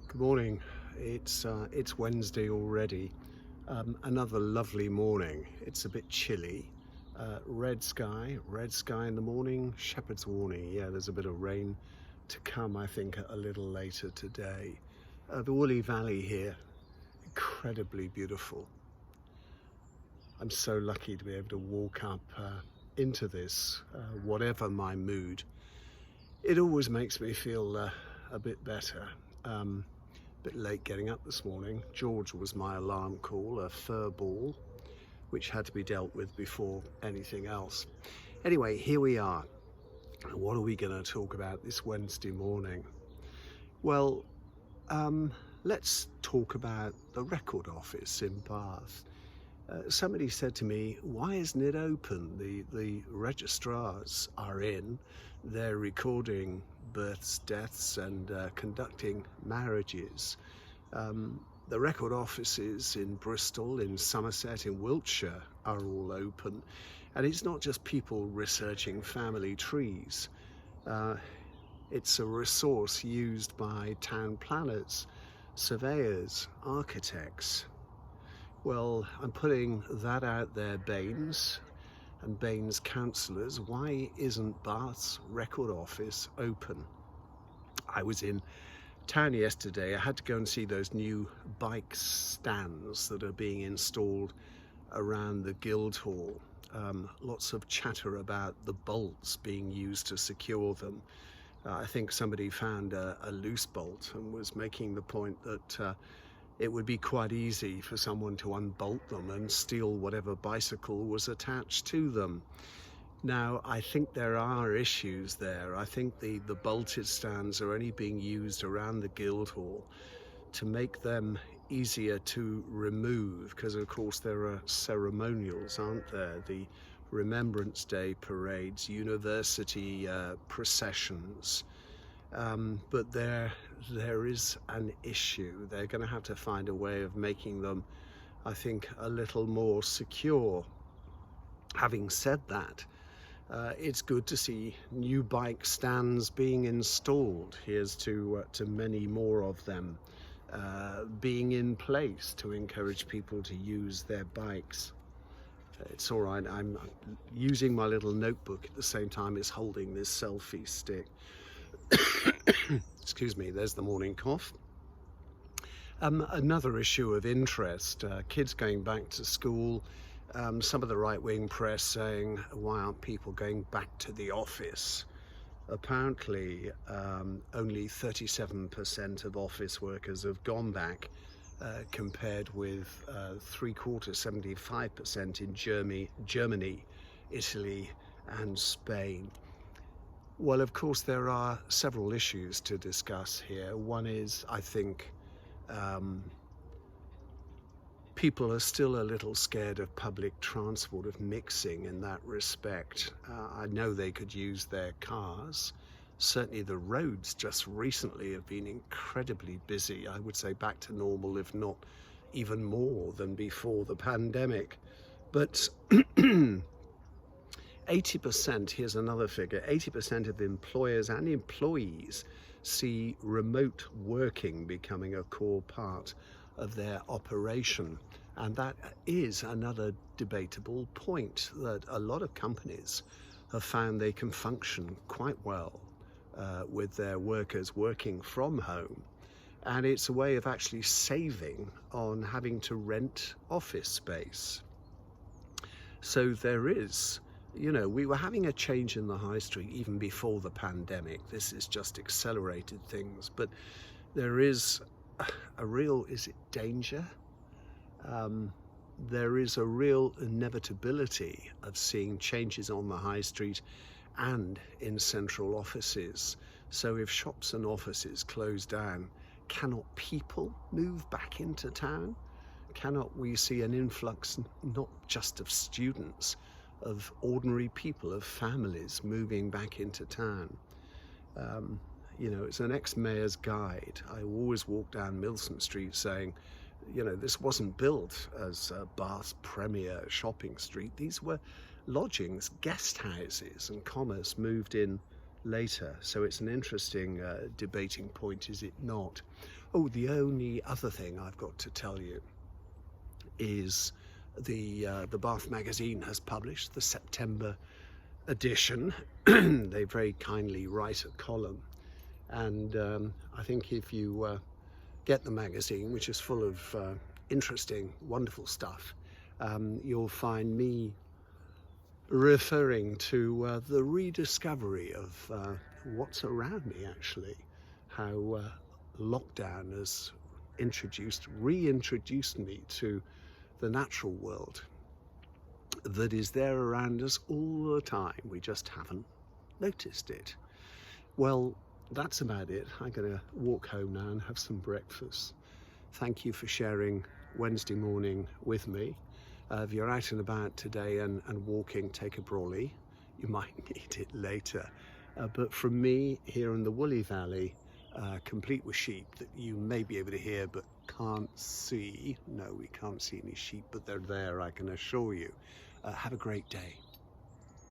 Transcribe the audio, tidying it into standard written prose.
Good morning. It's Wednesday already. Another lovely morning. It's a bit chilly. Red sky in the morning. Shepherd's warning. Yeah, there's a bit of rain to come, I think, a little later today. The Woolley Valley here, incredibly beautiful. I'm so lucky to be able to walk up into this, whatever my mood. It always makes me feel a bit better. Bit late getting up this morning. George was my alarm call, a fur ball, which had to be dealt with before anything else. Anyway, here we are. What are we going to talk about this Wednesday morning? Well, let's talk about the record office in Bath. Somebody said to me, why isn't it open? The registrars are in, they're recording births, deaths and conducting marriages. The record offices in Bristol, in Somerset, in Wiltshire are all open, and it's not just people researching family trees. It's a resource used by town planners, surveyors, architects. Well, I'm putting that out there, Baines and Baines councillors. Why isn't Bath's record office open? I was in town yesterday. I had to go and see those new bike stands that are being installed around the Guildhall. Lots of chatter about the bolts being used to secure them. I think somebody found a loose bolt and was making the point that it would be quite easy for someone to unbolt them and steal whatever bicycle was attached to them. Now, I think there are issues there. I think the bolted stands are only being used around the Guildhall to make them easier to remove, because of course there are ceremonials, aren't there? The Remembrance Day parades, university processions. But there is an issue. They're going to have to find a way of making them, I think, a little more secure. Having said that, it's good to see new bike stands being installed. Here's to many more of them being in place to encourage people to use their bikes. It's all right. I'm using my little notebook at the same time as holding this selfie stick. Excuse me, there's the morning cough. Another issue of interest, kids going back to school, some of the right-wing press saying, why aren't people going back to the office? Apparently, only 37% of office workers have gone back, compared with 75% in Germany, Italy and Spain. Well, of course, there are several issues to discuss here. One is, I think, people are still a little scared of public transport, of mixing in that respect. I know they could use their cars. Certainly the roads just recently have been incredibly busy. I would say back to normal, if not even more than before the pandemic. But 80%, here's another figure, 80% of employers and employees see remote working becoming a core part of their operation. And that is another debatable point, that a lot of companies have found they can function quite well with their workers working from home. And it's a way of actually saving on having to rent office space. So there is, you know, we were having a change in the high street even before the pandemic. This has just accelerated things, but there is a real, is it danger? There is a real inevitability of seeing changes on the high street and in central offices. So if shops and offices close down, cannot people move back into town? Cannot we see an influx, not just of students, of ordinary people, of families moving back into town? You know, it's an ex-mayor's guide. I always walk down Milsom Street saying, you know, this wasn't built as Bath's premier shopping street. These were lodgings, guest houses, and commerce moved in later. So it's an interesting debating point, is it not? Oh, the only other thing I've got to tell you is the Bath magazine has published the September edition. They very kindly write a column, and I think if you get the magazine, which is full of interesting, wonderful stuff, you'll find me referring to the rediscovery of what's around me, actually, how lockdown has reintroduced me to the natural world that is there around us all the time. We just haven't noticed it. Well, that's about it. I'm going to walk home now and have some breakfast. Thank you for sharing Wednesday morning with me. If you're out and about today and walking, take a brolly. You might need it later. But from me here in the Woolley Valley, complete with sheep that you may be able to hear but can't see. No, we can't see any sheep, but they're there, I can assure you. Have a great day.